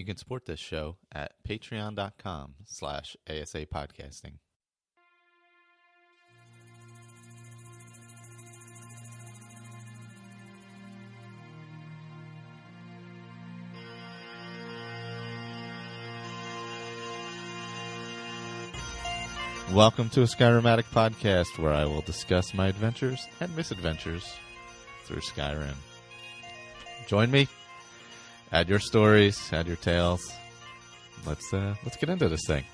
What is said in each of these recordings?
You can support this show at patreon.com/ASA podcasting. Welcome to a Skyrim Addict podcast where I will discuss my adventures and misadventures through Skyrim. Join me. Add your stories, add your tales. Let's get into this thing.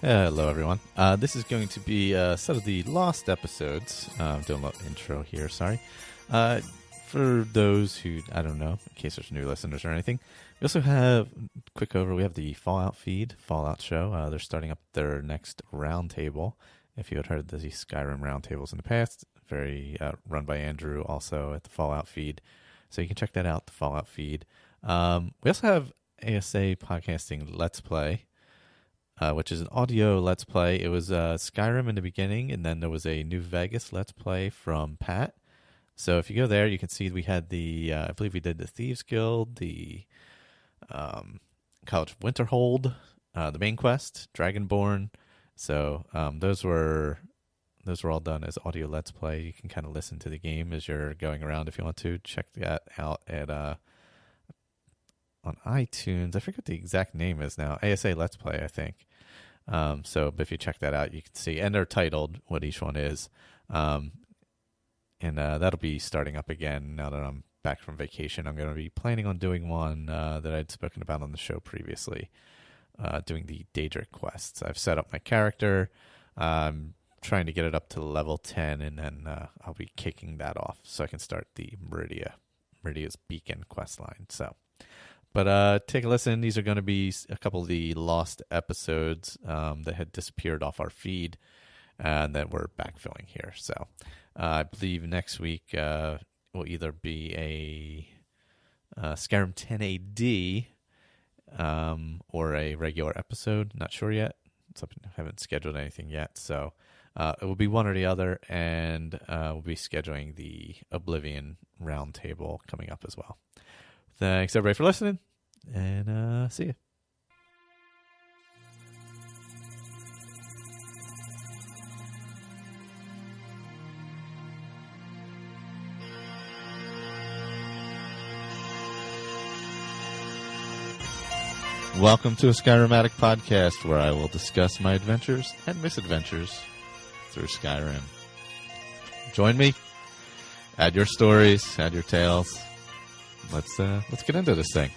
Hello, everyone. This is going to be a set of the lost episodes. Doing a little intro here, sorry. For those who, I don't know, in case there's new listeners or anything, we also have, quick over, we have the Fallout feed, Fallout show. They're starting up their next roundtable. If you had heard the Skyrim roundtables in the past, very run by Andrew, also at the Fallout feed. So you can check that out, the Fallout feed. We also have ASA Podcasting Let's Play, which is an audio Let's Play. It was Skyrim in the beginning, and then there was a New Vegas Let's Play from Pat. So if you go there, you can see we had the, I believe we did the Thieves Guild, the College of Winterhold, the main quest, Dragonborn. So those were all done as audio Let's Play. You can kind of listen to the game as you're going around if you want to. Check that out at on iTunes. I forget the exact name is now. ASA Let's Play, I think. So if you check that out, you can see, and they're titled what each one is. And that'll be starting up again now that I'm back from vacation. I'm going to be planning on doing one that I'd spoken about on the show previously, doing the Daedric quests. I've set up my character. I'm trying to get it up to level 10, and then I'll be kicking that off so I can start the Meridia's Beacon quest line. So, but take a listen. These are going to be a couple of the lost episodes that had disappeared off our feed and that we're backfilling here. So I believe next week will either be a Skyrim 10 AD or a regular episode. Not sure yet. I haven't scheduled anything yet. So it will be one or the other, and we'll be scheduling the Oblivion roundtable coming up as well. Thanks, everybody, for listening, and see you. Welcome to a Skyrim Addict podcast where I will discuss my adventures and misadventures through Skyrim. Join me. Add your stories, add your tales. Let's get into this thing.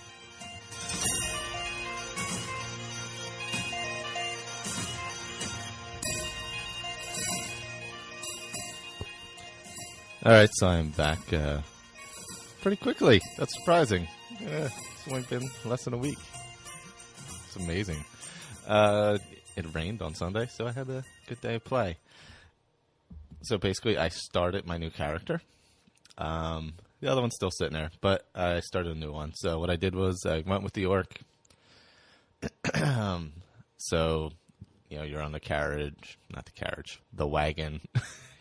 All right, so I'm back pretty quickly. That's surprising. Yeah, it's only been less than a week. It's amazing. It rained on Sunday, so I had a good day of play. So basically, I started my new character. The other one's still sitting there, but I started a new one. So what I did was I went with the orc. So, you're on the wagon.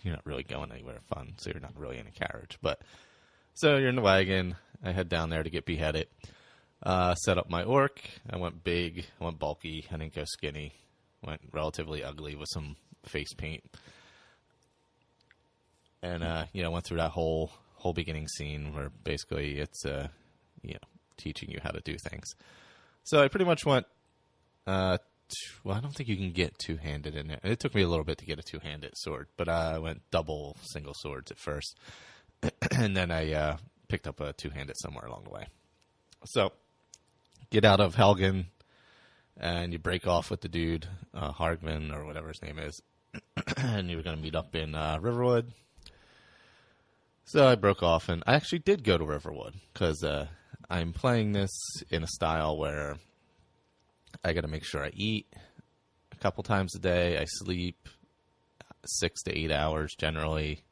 You're not really going anywhere fun, so you're not really in a carriage. But so you're in the wagon. I head down there to get beheaded. Set up my orc. I went big. I went bulky. I didn't go skinny. Went relatively ugly with some face paint. And, went through that whole beginning scene where basically it's, teaching you how to do things. So I pretty much went, I don't think you can get two-handed in it. It took me a little bit to get a two-handed sword, but I went double single swords at first. And then I picked up a two-handed somewhere along the way. So get out of Helgen, and you break off with the dude, Hardman, or whatever his name is. And you were going to meet up in Riverwood. So I broke off, and I actually did go to Riverwood, because I'm playing this in a style where I got to make sure I eat a couple times a day. I sleep 6 to 8 hours generally.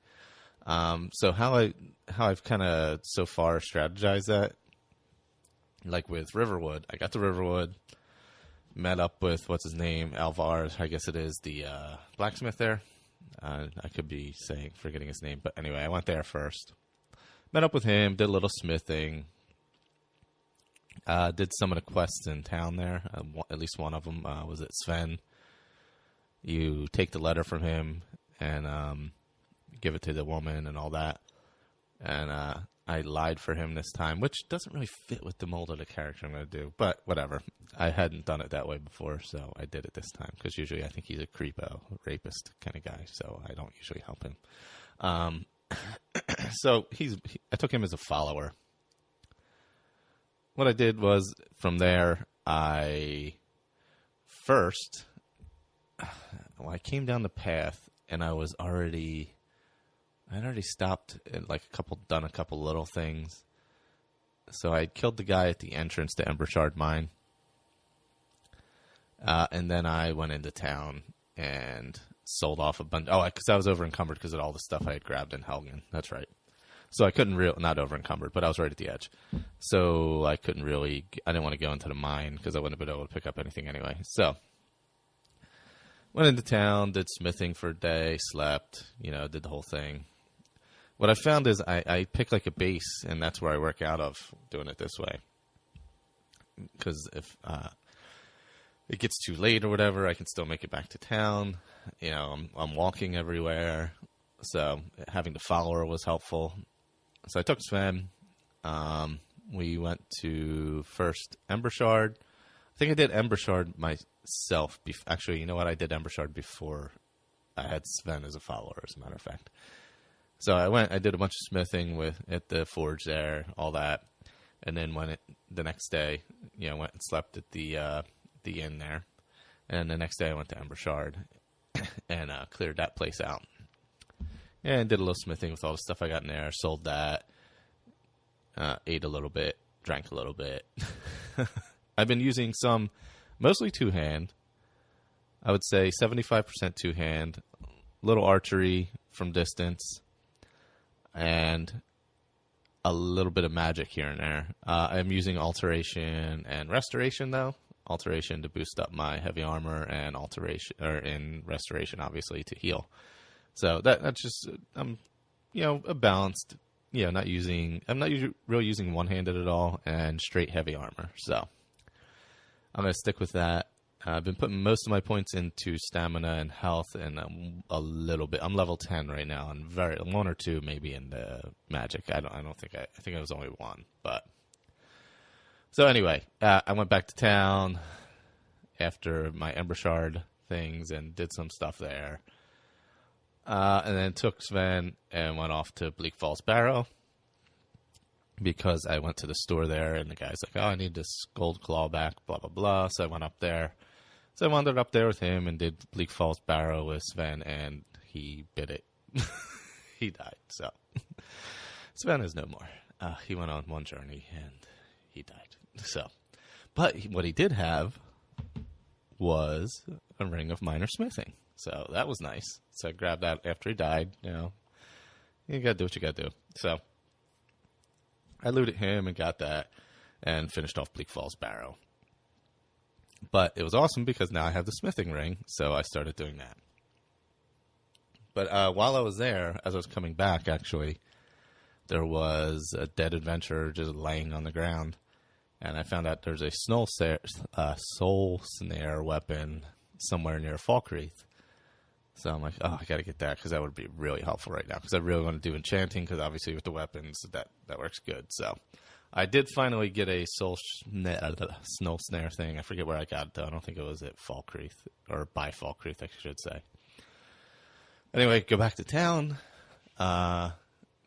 So how I've kind of so far strategized that, like with Riverwood, I got to Riverwood, met up with, what's his name, Alvar, I guess it is, the blacksmith there. I could be forgetting his name, but anyway, I went there first. Met up with him, did a little smithing. Did some of the quests in town there. At least one of them was at Sven. You take the letter from him and give it to the woman and all that. And I lied for him this time, which doesn't really fit with the mold of the character I'm going to do. But whatever. I hadn't done it that way before, so I did it this time. Because usually I think he's a creepo, rapist kind of guy, so I don't usually help him. So I took him as a follower. What I did was, from there, I came down the path, and I'd already stopped and done a couple little things. So I killed the guy at the entrance to Embershard Mine. And then I went into town and sold off a bunch. Oh, because I was over encumbered because of all the stuff I had grabbed in Helgen. That's right. So I couldn't not over encumbered, but I was right at the edge. So I couldn't really, I didn't want to go into the mine because I wouldn't have been able to pick up anything anyway. So went into town, did smithing for a day, slept, did the whole thing. What I found is I pick a base, and that's where I work out of doing it this way. Because if it gets too late or whatever, I can still make it back to town. I'm walking everywhere, so having the follower was helpful. So I took Sven. We went to first Embershard. I think I did Embershard myself. Actually, you know what? I did Embershard before I had Sven as a follower, as a matter of fact. So I did a bunch of smithing at the forge there, all that. And then the next day, went and slept at the inn there. And the next day I went to Embershard and cleared that place out. And did a little smithing with all the stuff I got in there. Sold that. Ate a little bit. Drank a little bit. I've been using mostly two-hand. I would say 75% two-hand. Little archery from distance. And a little bit of magic here and there. I'm using Alteration and Restoration, though. Alteration to boost up my heavy armor, and in Restoration, obviously, to heal. So that's just a balanced. I'm not really using one-handed at all, and straight heavy armor. So I'm gonna stick with that. I've been putting most of my points into stamina and health, and a little bit. I'm level 10 right now, and one or two maybe in the magic. I think I was only one, but. So anyway, I went back to town after my Embershard things and did some stuff there. And then took Sven and went off to Bleak Falls Barrow because I went to the store there, and the guy's like, oh, I need this gold claw back, blah, blah, blah. So I went up there. So I wandered up there with him and did Bleak Falls Barrow with Sven, and he bit it. He died, so. Sven is no more. He went on one journey, and he died. So, but what he did have was a ring of minor smithing. So that was nice. So I grabbed that after he died. You gotta do what you gotta do. So I looted him and got that and finished off Bleak Falls Barrow. But it was awesome because now I have the smithing ring, so I started doing that. But while I was there, as I was coming back, actually, there was a dead adventurer just laying on the ground. And I found out there's a soul snare weapon somewhere near Falkreath. So I'm like, oh, I got to get that because that would be really helpful right now. Because I really want to do enchanting because obviously with the weapons, that works good. So I did finally get a snow snare thing. I forget where I got it, though. I don't think it was at Falkreath, or by Falkreath, I should say. Anyway, go back to town,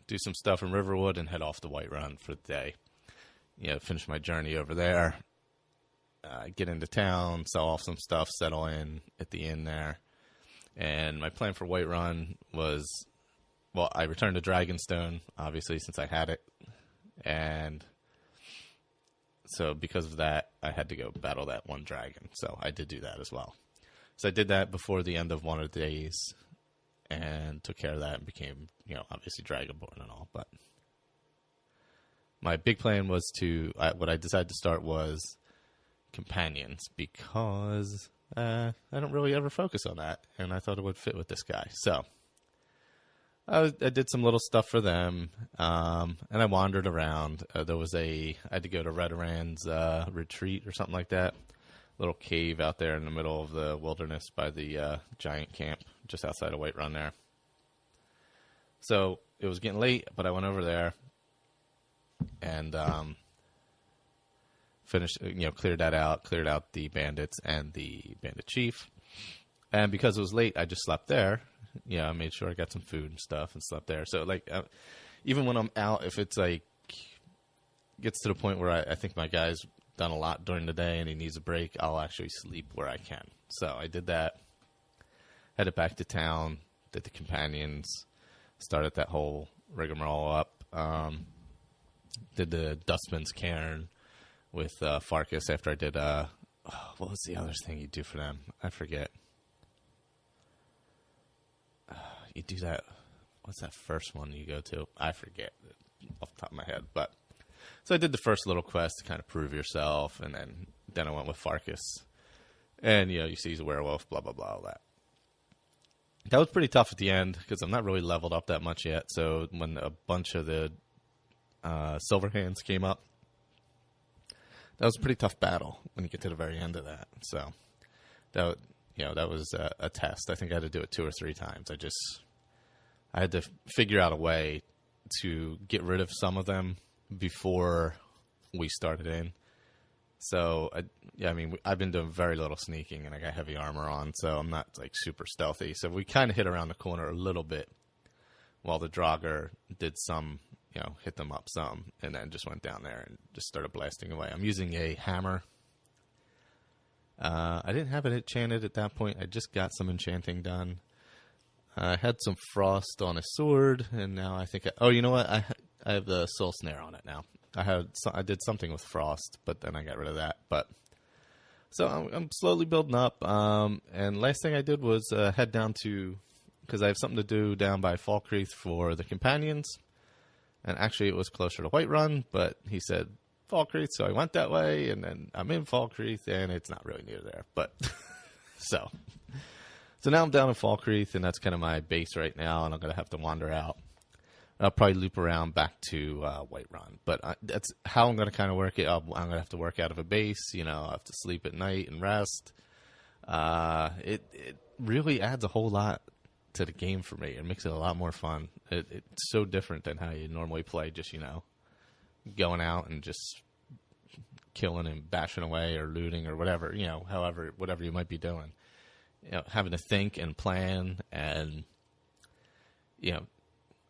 do some stuff in Riverwood, and head off to Whiterun for the day. Finish my journey over there, get into town, sell off some stuff, settle in at the inn there. And my plan for Whiterun was, I returned to Dragonstone, obviously, since I had it. And so because of that, I had to go battle that one dragon. So I did do that as well. So I did that before the end of one of the days and took care of that and became, obviously Dragonborn and all. But my big plan was what I decided to start was companions because I don't really ever focus on that, and I thought it would fit with this guy. So I did some little stuff for them, and I wandered around. I had to go to Redorand's retreat or something like that. Little cave out there in the middle of the wilderness by the giant camp just outside of Whiterun there. So it was getting late, but I went over there and finished, cleared that out, cleared out the bandits and the bandit chief. And because it was late, I just slept there. I made sure I got some food and stuff and slept there. So, even when I'm out, if it's gets to the point where I think my guy's done a lot during the day and he needs a break, I'll actually sleep where I can. So I did that, headed back to town, did the companions, started that whole rigmarole up, did the Dustman's Cairn with Farkas after I did, what was the other thing you do for them? I forget. You do that, what's that first one you go to? I forget off the top of my head, but so I did the first little quest to kind of prove yourself, and then I went with Farkas. And, you see he's a werewolf, blah, blah, blah, all that. That was pretty tough at the end, because I'm not really leveled up that much yet. So when a bunch of the Silver Hands came up, that was a pretty tough battle when you get to the very end of that. So that was a test. I think I had to do it 2 or 3 times. I had to figure out a way to get rid of some of them before we started in. So, I've been doing very little sneaking, and I got heavy armor on, so I'm not, super stealthy. So we kind of hit around the corner a little bit while the Draugr did some, hit them up some, and then just went down there and just started blasting away. I'm using a hammer. I didn't have it enchanted at that point. I just got some enchanting done. I had some frost on a sword, and now I think you know what? I have the soul snare on it now. I did something with frost, but then I got rid of that. But so I'm slowly building up. And last thing I did was head down to, because I have something to do down by Falkreath for the companions. And actually, it was closer to Whiterun, but he said Falkreath, so I went that way. And then I'm in Falkreath, and it's not really near there. But so now I'm down in Falkreath, and that's kind of my base right now. And I'm going to have to wander out. I'll probably loop around back to Whiterun. But that's how I'm going to kind of work it. I'm going to have to work out of a base. I have to sleep at night and rest. It really adds a whole lot to the game for me. It makes it a lot more fun. It's so different than how you normally play, just, going out and just killing and bashing away or looting or whatever, whatever you might be doing. Having to think and plan and,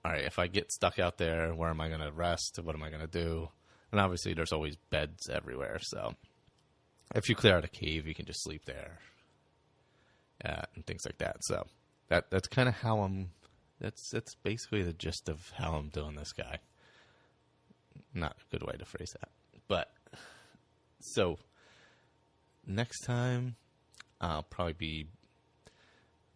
all right, if I get stuck out there, where am I going to rest? What am I going to do? And obviously, there's always beds everywhere. So if you clear out a cave, you can just sleep there and things like that. So that's kind of how that's basically the gist of how I'm doing this guy. Not a good way to phrase that. But so next time, I'll probably be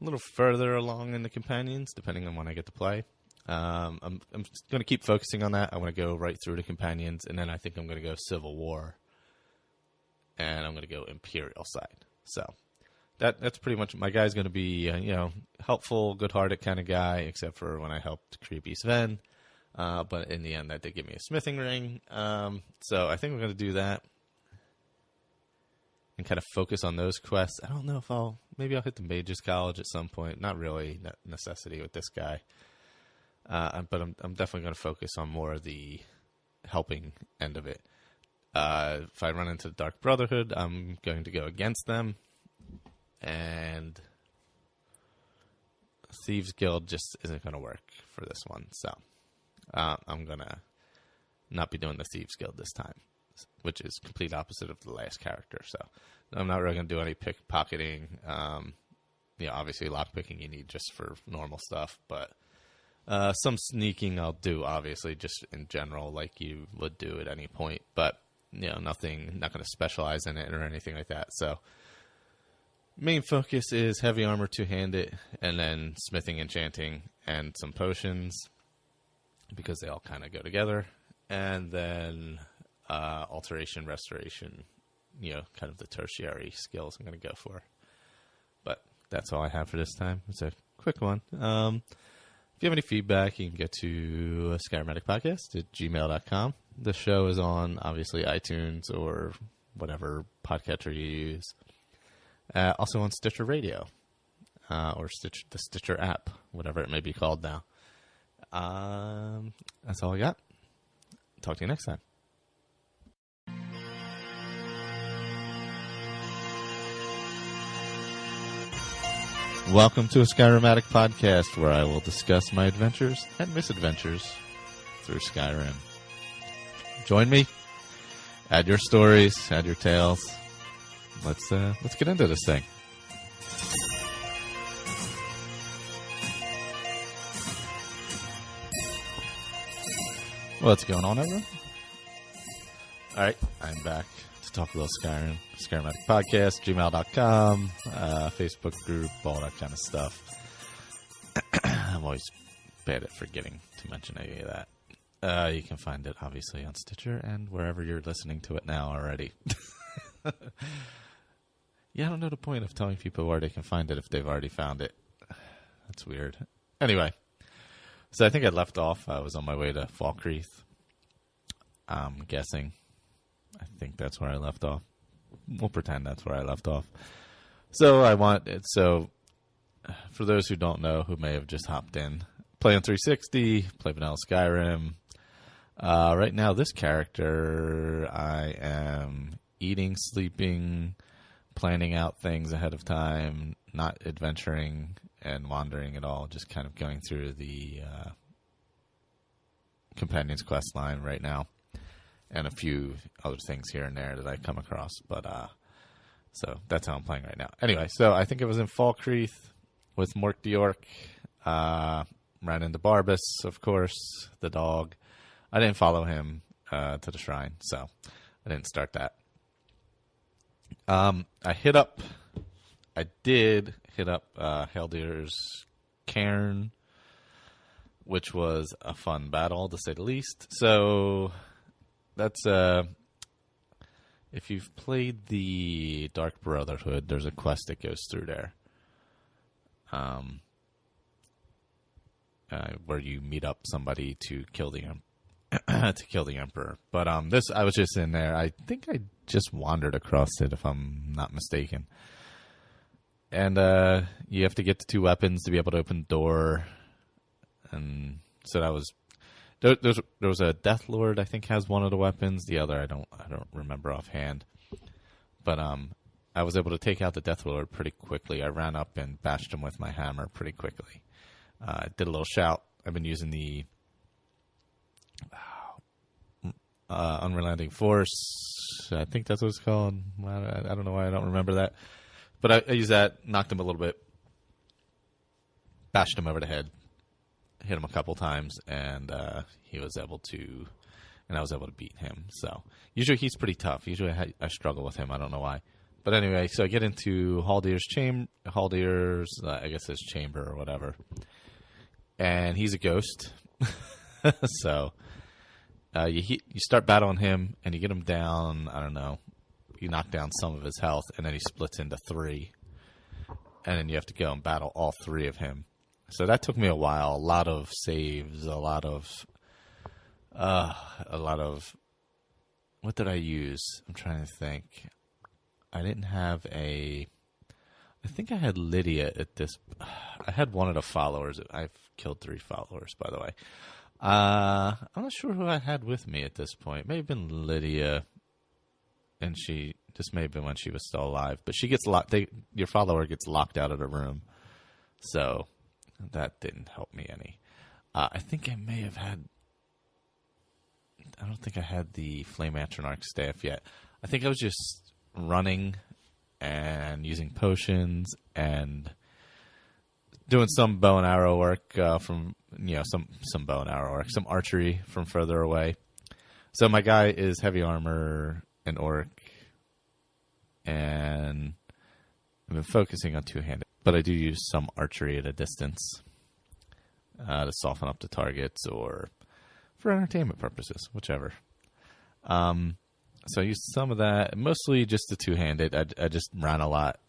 a little further along in the companions, depending on when I get to play. I'm going to keep focusing on that. I want to go right through the companions, and then I think I'm going to go Civil War, and I'm going to go Imperial side. So that's pretty much, my guy's going to be, helpful, good-hearted kind of guy, except for when I helped Creepy Sven. But in the end, that did give me a smithing ring. So I think we're going to do that and kind of focus on those quests. I don't know if maybe I'll hit the Mages College at some point. Not really necessity with this guy. But I'm definitely going to focus on more of the helping end of it. If I run into the Dark Brotherhood, I'm going to go against them. And Thieves Guild just isn't going to work for this one. So I'm going to not be doing the Thieves Guild this time, which is complete opposite of the last character. So I'm not really going to do any pickpocketing. Obviously lockpicking you need just for normal stuff, but some sneaking I'll do, obviously, just in general, like you would do at any point. But, not going to specialize in it or anything like that. So, main focus is heavy armor, two-handed, and then smithing, enchanting, and some potions, because they all kind of go together. And then alteration, restoration, kind of the tertiary skills I'm going to go for. But that's all I have for this time. It's a quick one. If you have any feedback, you can get to Skyrim Addict Podcast at gmail.com. The show is on, obviously, iTunes or whatever podcatcher you use. Also on Stitcher Radio or the Stitcher app, whatever it may be called now. That's all I got. Talk to you next time. Welcome to a Skyrim Addict podcast, where I will discuss my adventures and misadventures through Skyrim. Join me. Add your stories. Add your tales. Let's get into this thing. What's going on, everyone? All right, I'm back to talk a little Skyrim. Skyrim Addict Podcast, gmail.com, Facebook group, all that kind of stuff. I'm always bad at forgetting to mention any of that. You can find it, obviously, on Stitcher and wherever you're listening to it now already. Yeah, I don't know the point of telling people where they can find it if they've already found it. That's weird. Anyway, so I think I left off. I was on my way to Falkreath. I'm guessing. I think that's where I left off. We'll pretend that's where I left off. So for those who don't know, who may have just hopped in, play on 360, play vanilla Skyrim. Right now, this character, I am eating, sleeping, planning out things ahead of time, not adventuring and wandering at all, just kind of going through the Companion's Quest line right now. And a few other things here and there that I come across. But, so that's how I'm playing right now. Anyway, so I think it was in Falkreath with Mork the Orc. Ran into Barbas, of course, the dog. I didn't follow him to the shrine, so I didn't start that. I did hit up Haldir's Cairn, which was a fun battle, to say the least. So that's if you've played the Dark Brotherhood, there's a quest that goes through there, where you meet up somebody to kill the Emperor. But I was just in there. I think I just wandered across it, if I'm not mistaken. And you have to get the 2 weapons to be able to open the door. And so that was. There was a Death Lord, I think, has one of the weapons. The other, I don't remember offhand. But I was able to take out the Death Lord pretty quickly. I ran up and bashed him with my hammer pretty quickly. Did a little shout. I've been using the Unrelenting Force. I think that's what it's called. I don't know why I don't remember that. But I used that, knocked him a little bit, bashed him over the head. Hit him a couple times, and he was able to, and I was able to beat him. So usually he's pretty tough. Usually I struggle with him. I don't know why. But anyway, so I get into Haldir's I guess his chamber or whatever, and he's a ghost. So you start battling him, and you get him down. I don't know. You knock down some of his health, and then he splits into 3, and then you have to go and battle all 3 of him. So that took me a while. A lot of saves, a lot of. What did I use? I'm trying to think. I didn't have I think I had Lydia at this. I had one of the followers. I've killed 3 followers, by the way. I'm not sure who I had with me at this point. It may have been Lydia, and this may have been when she was still alive. But she gets locked. Your follower gets locked out of the room, so that didn't help me any. I think I may have had. I don't think I had the Flame Atronach staff yet. I think I was just running and using potions and doing some bow and arrow work from some bow and arrow work, some archery from further away. So my guy is heavy armor and orc, and I've been focusing on 2-handed, but I do use some archery at a distance to soften up the targets or for entertainment purposes, whichever. So I used some of that, mostly just the two-handed. I just ran a lot,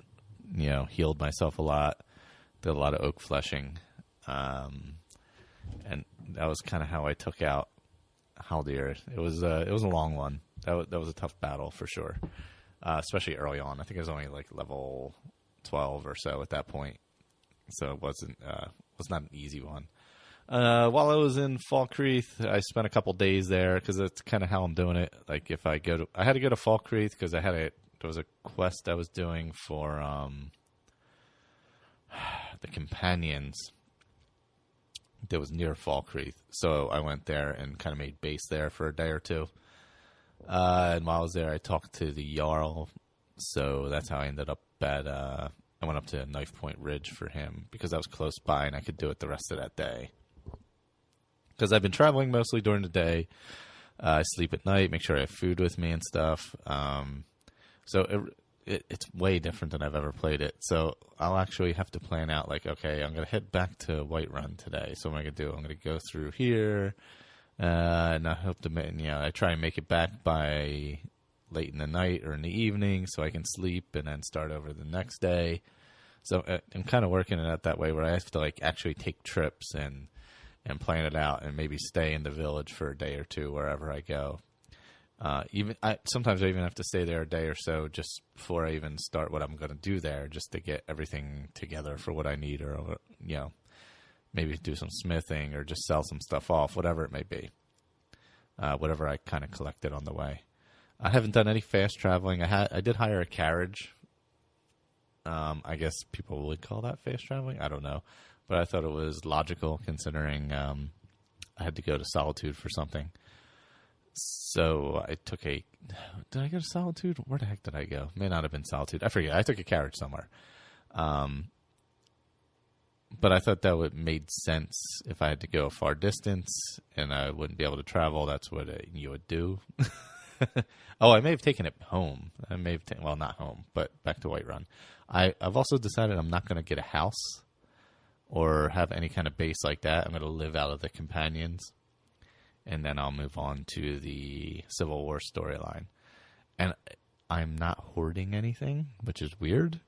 healed myself a lot, did a lot of oak fleshing, and that was kind of how I took out Haldir. It was a long one. That was a tough battle for sure, especially early on. I think I was only like level 12 or so at that point, so it was not an easy one. While I was in Falkreath, I spent a couple days there because that's kind of how I'm doing it. Like if I had to go to Falkreath because there was a quest I was doing for the companions that was near Falkreath. So I went there and kind of made base there for a day or two. And while I was there, I talked to the Jarl. So that's how I ended up I went up to Knife Point Ridge for him because I was close by and I could do it the rest of that day. Because I've been traveling mostly during the day. I sleep at night, make sure I have food with me and stuff. So it's way different than I've ever played it. So I'll actually have to plan out like, okay, I'm going to head back to Whiterun today. So what am I going to do? I'm going to go through here. And I hope to, I try and make it back by late in the night or in the evening so I can sleep and then start over the next day. So I'm kind of working it out that way where I have to like actually take trips and plan it out and maybe stay in the village for a day or two wherever I go. Sometimes I even have to stay there a day or so just before I even start what I'm going to do there, just to get everything together for what I need, or maybe do some smithing or just sell some stuff off, whatever it may be. Whatever I kind of collected on the way. I haven't done any fast traveling. I did hire a carriage. I guess people would call that fast traveling. I don't know. But I thought it was logical considering I had to go to Solitude for something. So I took did I go to Solitude? Where the heck did I go? May not have been Solitude. I forget. I took a carriage somewhere. But I thought that would made sense if I had to go a far distance and I wouldn't be able to travel. That's what you would do. Oh, I may have taken it home. I may have well, not home, but back to Whiterun. I've also decided I'm not going to get a house or have any kind of base like that. I'm going to live out of the companions, and then I'll move on to the Civil War storyline. And I'm not hoarding anything, which is weird.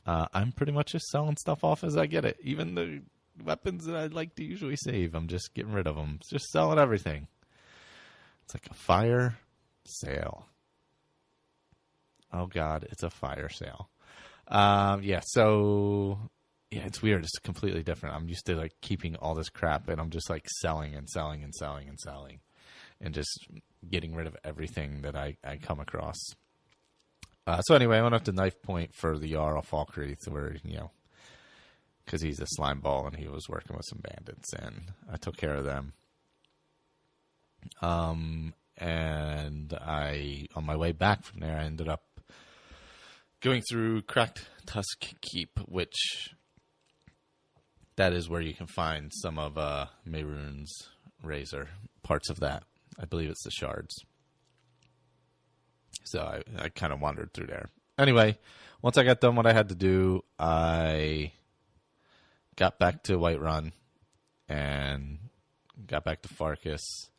I'm pretty much just selling stuff off as I get it. Even the weapons that I like to usually save, I'm just getting rid of them. Just selling everything. It's like a fire sale. Oh, God, it's a fire sale. Yeah, it's weird. It's completely different. I'm used to like keeping all this crap, and I'm just like selling and selling and selling and selling, and just getting rid of everything that I come across. So anyway, I went up to Knife Point for the Jarl Falkreath, where because he's a slime ball and he was working with some bandits, and I took care of them. And on my way back from there, I ended up going through Cracked Tusk Keep, which that is where you can find some of Mehrunes' razor, parts of that. I believe it's the shards. So I kind of wandered through there. Anyway, once I got done what I had to do, I got back to Whiterun and got back to Farkas.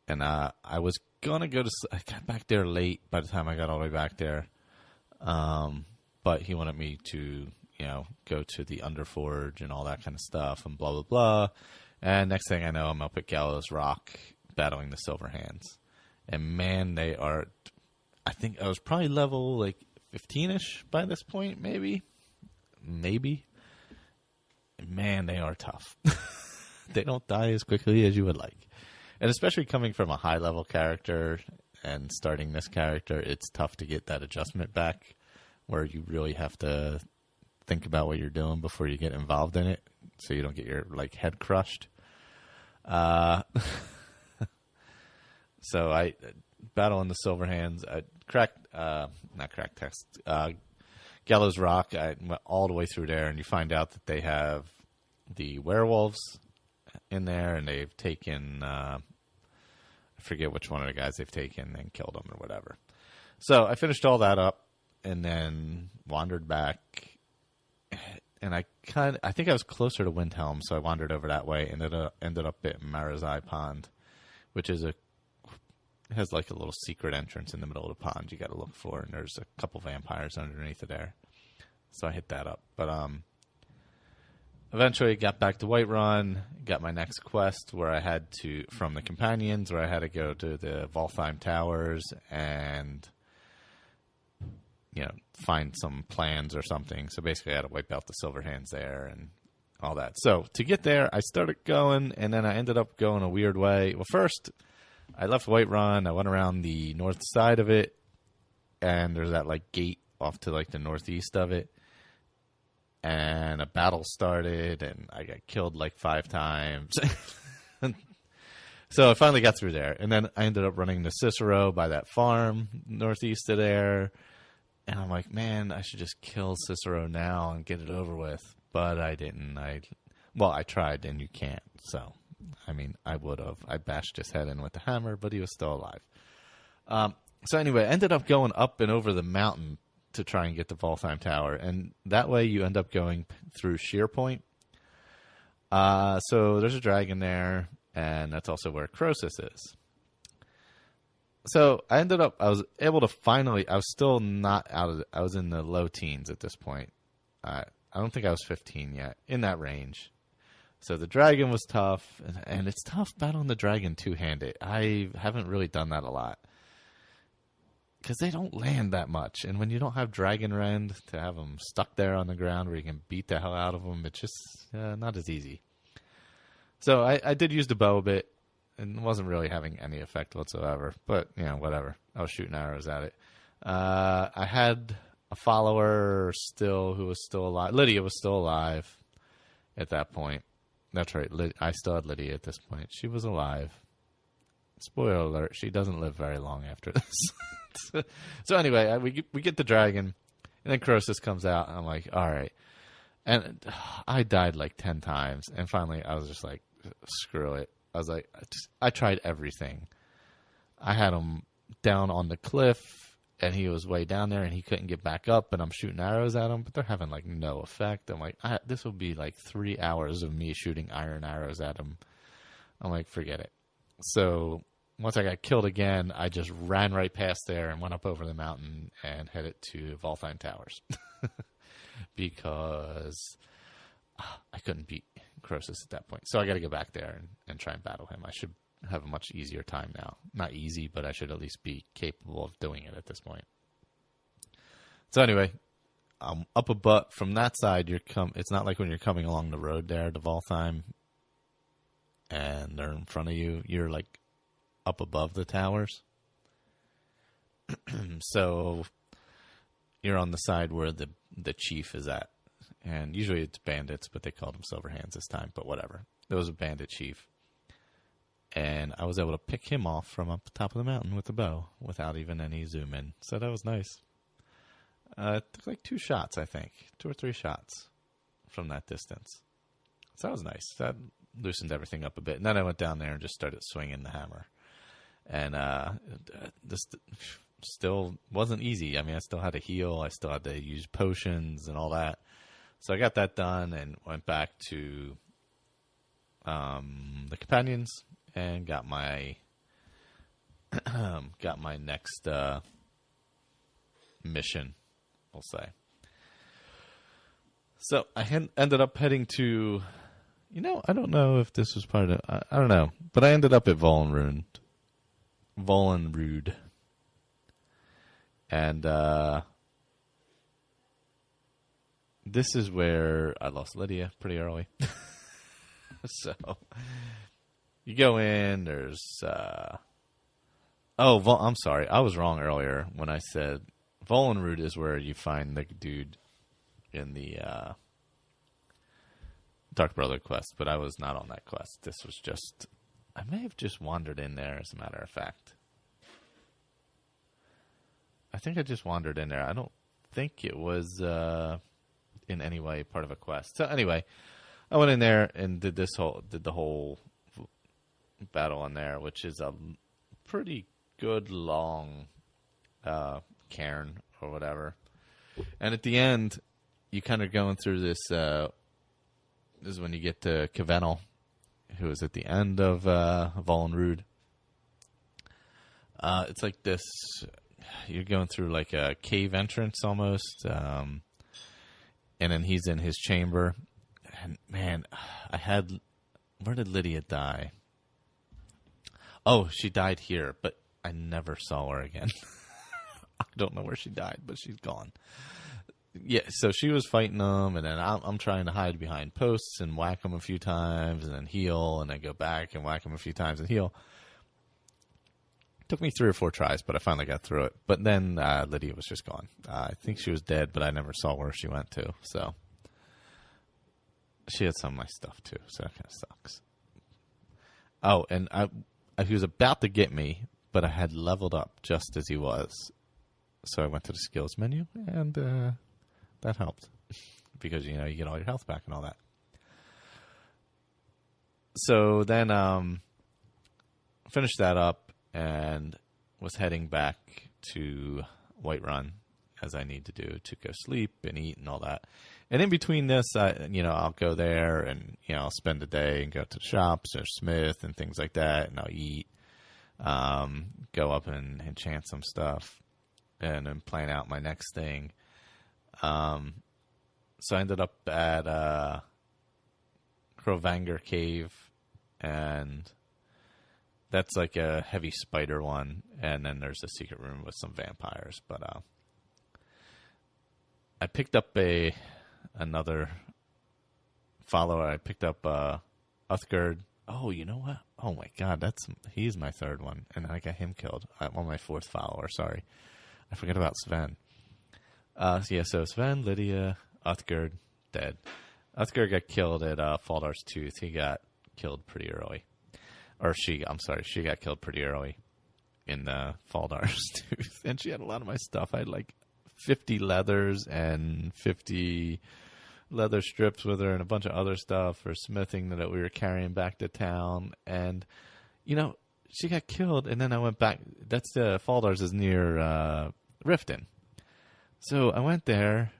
And I was going to go to... I got back there late by the time I got all the way back there. But he wanted me to, go to the Underforge and all that kind of stuff and blah, blah, blah. And next thing I know, I'm up at Gallows Rock battling the Silver Hands. And man, they are... I think I was probably level like 15-ish by this point, maybe. Man, they are tough. They don't die as quickly as you would like. And especially coming from a high-level character and starting this character, it's tough to get that adjustment back where you really have to think about what you're doing before you get involved in it so you don't get your head crushed. So I battle in the Silver Hands. I Gallows Rock. I went all the way through there, and you find out that they have the werewolves in there, and they've taken... I forget which one of the guys they've taken and killed them or whatever. So I finished all that up and then wandered back. And I think I was closer to Windhelm, so I wandered over that way. Ended up at Marazai Pond, which is It has like a little secret entrance in the middle of the pond you got to look for, and there's a couple vampires underneath it there. So I hit that up. But eventually got back to Whiterun, got my next quest where I had to, from the companions, where I had to go to the Voltheim Towers and, find some plans or something. So basically I had to wipe out the Silverhands there and all that. So to get there, I started going, and then I ended up going a weird way. Well, first, I left Whiterun. I went around the north side of it, and there's that, like, gate off to, like, the northeast of it. And a battle started, and I got killed, like, 5 times. So I finally got through there. And then I ended up running to Cicero by that farm northeast of there. And I'm like, man, I should just kill Cicero now and get it over with. But I didn't. I tried, and you can't. So, I mean, I would have. I bashed his head in with the hammer, but he was still alive. So anyway, I ended up going up and over the mountain to try and get to Voltheim Tower. And that way you end up going through Sheer Point. So there's a dragon there, and that's also where Croesus is. So I was able to finally, I was still not out of it. I was in the low teens at this point. I don't think I was 15 yet, in that range. So the dragon was tough, and it's tough battling the dragon two-handed. I haven't really done that a lot, because they don't land that much. And when you don't have Dragon Rend to have them stuck there on the ground where you can beat the hell out of them, it's just not as easy. So I did use the bow a bit, and wasn't really having any effect whatsoever. But, whatever. I was shooting arrows at it. I had a follower who was still alive. Lydia was still alive at that point. That's right. I still had Lydia at this point. She was alive. Spoiler alert, she doesn't live very long after this. So anyway, we get the dragon, and then Croesus comes out, and I'm like, all right. And I died like 10 times, and finally I was just like, screw it. I was like, I tried everything. I had him down on the cliff, and he was way down there, and he couldn't get back up, and I'm shooting arrows at him, but they're having like no effect. I'm like, this will be like 3 hours of me shooting iron arrows at him. I'm like, forget it. So once I got killed again, I just ran right past there and went up over the mountain and headed to Voltheim Towers. Because I couldn't beat Croesus at that point. So I got to go back there and try and battle him. I should have a much easier time now. Not easy, but I should at least be capable of doing it at this point. So anyway, up a butt from that side. It's not like when you're coming along the road there to Voltheim and they're in front of you. You're like up above the towers. So you're on the side where the chief is at. And usually it's bandits, but they called them Silverhands this time. But whatever. There was a bandit chief. And I was able to pick him off from up the top of the mountain with a bow without even any zoom in. So that was nice. It took like 2 shots, I think. 2 or 3 shots from that distance. So that was nice. That loosened everything up a bit. And then I went down there and just started swinging the hammer. And this still wasn't easy. I mean, I still had to heal. I still had to use potions and all that. So I got that done and went back to the companions and got my next mission, we'll say. So I ended up heading to, I don't know if this was part of, I don't know, but I ended up at Vollenrude. And this is where I lost Lydia pretty early. So you go in, there's I'm sorry. I was wrong earlier when I said Vollenrude is where you find the dude in the Dark Brother quest, but I was not on that quest. This was just, I may have just wandered in there, as a matter of fact. I think I just wandered in there. I don't think it was in any way part of a quest. So anyway, I went in there and did the whole battle in there, which is a pretty good long cairn or whatever. And at the end, you kind of going through this. This is when you get to Cavenel, who is at the end of Vollenrude. It's like this. You're going through like a cave entrance almost, and then he's in his chamber. And man, where did Lydia die? Oh, she died here, but I never saw her again. I don't know where she died, but she's gone. Yeah, so she was fighting them, and then I'm trying to hide behind posts and whack them a few times, and then heal, and then go back and whack them a few times and heal. Took me 3 or 4 tries, but I finally got through it. But then Lydia was just gone. I think she was dead, but I never saw where she went to. So she had some of my stuff too, so that kind of sucks. Oh, and he was about to get me, but I had leveled up just as he was. So I went to the skills menu, and that helped because, you get all your health back and all that. So then finished that up and was heading back to Whiterun, as I need to do, to go sleep and eat and all that. And in between this, I'll go there and, I'll spend the day and go to the shops or Smith and things like that, and I'll eat, go up and enchant some stuff, and then plan out my next thing. So I ended up at Crowvanger Cave, and that's like a heavy spider one, and then there's a secret room with some vampires. But I picked up another follower. I picked up Uthgerd. Oh, you know what? Oh my God, he's my 3rd one, and I got him killed. I'm on my 4th follower. Sorry, I forgot about Sven. So Sven, Lydia, Uthgerd, dead. Uthgerd got killed at Faldar's Tooth. He got killed pretty early. Or she got killed pretty early in the Faldar's Tooth. And she had a lot of my stuff. I had like 50 leathers and 50 leather strips with her and a bunch of other stuff for smithing that we were carrying back to town. And, she got killed, and then I went back. That's the Faldar's is near Riften. So I went there.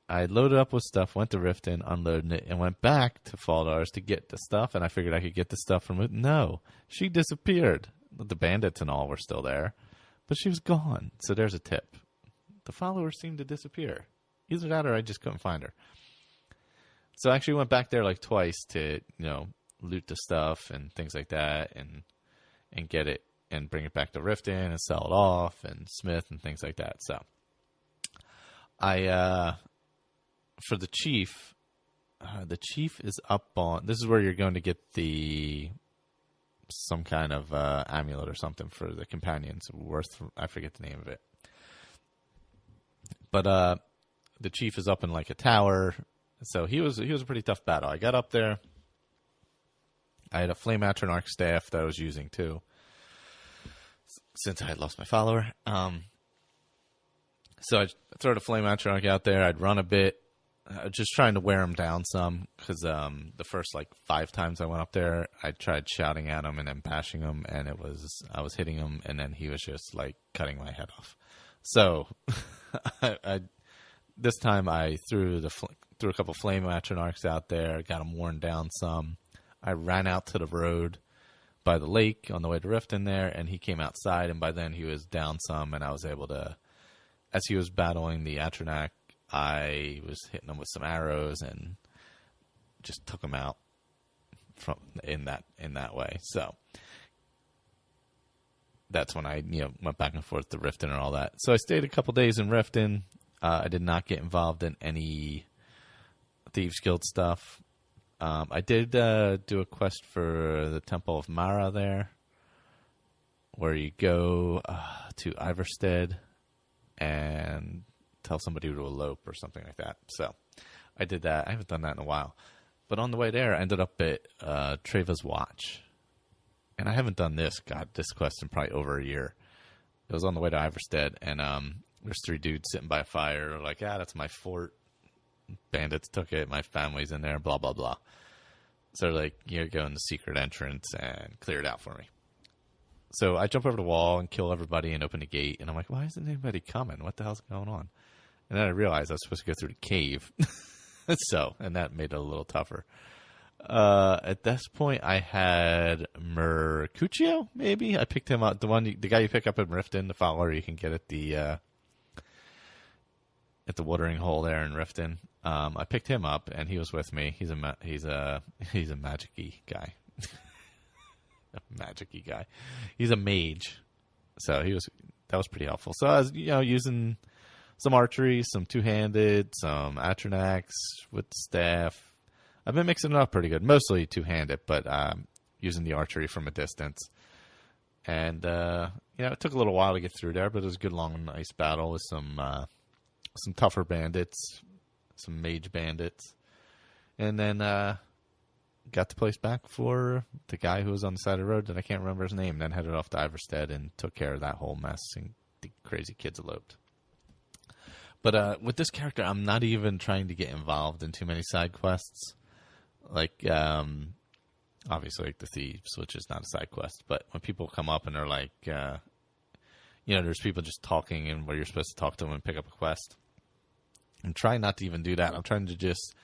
I loaded up with stuff, went to Riften, unloaded it, and went back to Faldar's to get the stuff, and I figured I could get the stuff from it. No, she disappeared. The bandits and all were still there, but she was gone. So there's a tip. The followers seemed to disappear. Either that or I just couldn't find her. So I actually went back there like twice to, loot the stuff and things like that and get it and bring it back to Riften and sell it off and smith and things like that. So for the chief is up on, this is where you're going to get some kind of amulet or something for the companions I forget the name of it. But the chief is up in like a tower. So he was a pretty tough battle. I got up there. I had a flame atronach staff that I was using too, since I had lost my follower. So I'd throw the flame atronach out there. I'd run a bit, just trying to wear him down some, because the first like 5 times I went up there, I tried shouting at him and then bashing him, and I was hitting him, and then he was just like cutting my head off. So this time I threw a couple flame atronachs out there, got him worn down some. I ran out to the road by the lake on the way to Riften there, and he came outside, and by then he was down some, and I was able to, as he was battling the atronach, I was hitting him with some arrows and just took him out in that way. So that's when I went back and forth to Riften and all that. So I stayed a couple days in Riften. I did not get involved in any Thieves Guild stuff. I did do a quest for the Temple of Mara there, where you go to Iverstead and tell somebody to elope or something like that. So I did that. I haven't done that in a while. But on the way there, I ended up at Treva's Watch. And I haven't done this quest in probably over a year. It was on the way to Iverstead, and there's 3 dudes sitting by a fire, like, that's my fort. Bandits took it. My family's in there, blah, blah, blah. So they're like, go in the secret entrance and clear it out for me. So I jump over the wall and kill everybody and open the gate. And I'm like, why isn't anybody coming? What the hell's going on? And then I realized I was supposed to go through the cave. And that made it a little tougher. At this point, I had Mercutio, maybe. I picked him up. The guy you pick up in Riften, the follower you can get at the watering hole there in Riften. I picked him up, and he was with me. He's a magic-y guy. A magic-y guy. He's a mage, so that was pretty helpful. So I was using some archery, some two-handed, some Atronax with staff. I've been mixing it up pretty good, mostly two-handed, but using the archery from a distance. And it took a little while to get through there, but it was a good long and nice battle with some tougher bandits, some mage bandits, and then got the place back for the guy who was on the side of the road that I can't remember his name. Then headed off to Iverstead and took care of that whole mess, and the crazy kids eloped. But with this character, I'm not even trying to get involved in too many side quests. Like, obviously, like the Thieves, which is not a side quest. But when people come up and they're like, there's people just talking and where you're supposed to talk to them and pick up a quest. I'm trying not to even do that. I'm trying to just,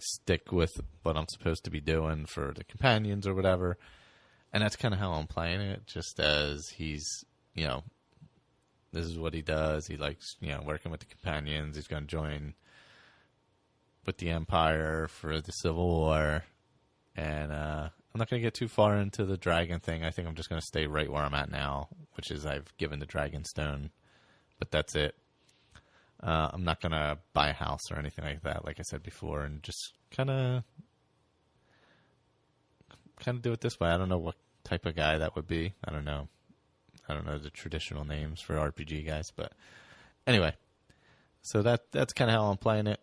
stick with what I'm supposed to be doing for the companions or whatever. And that's kind of how I'm playing it, just as he's, this is what he does. He likes, working with the companions. He's going to join with the Empire for the Civil War. And I'm not going to get too far into the dragon thing. I think I'm just going to stay right where I'm at now, which is I've given the Dragon Stone. But that's it. I'm not going to buy a house or anything like that, like I said before, and just kind of do it this way. I don't know what type of guy that would be. I don't know the traditional names for RPG guys, but anyway. So that's kind of how I'm playing it.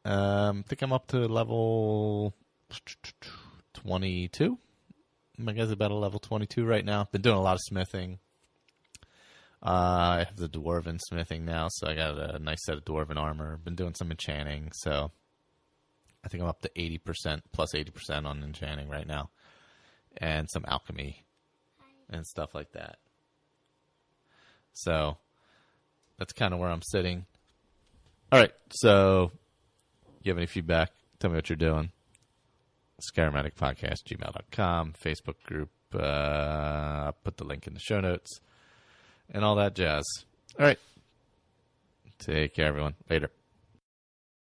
I think I'm up to level 22. I guess about a level 22 right now. Been doing a lot of smithing. I have the Dwarven smithing now, so I got a nice set of Dwarven armor. Been doing some enchanting, so I think I'm up to 80%, plus 80% on enchanting right now. And some alchemy and stuff like that. So that's kind of where I'm sitting. All right, so you have any feedback? Tell me what you're doing. Skyrim Addict Podcast, gmail.com, Facebook group. I'll put the link in the show notes and all that jazz. All right. Take care, everyone. Later.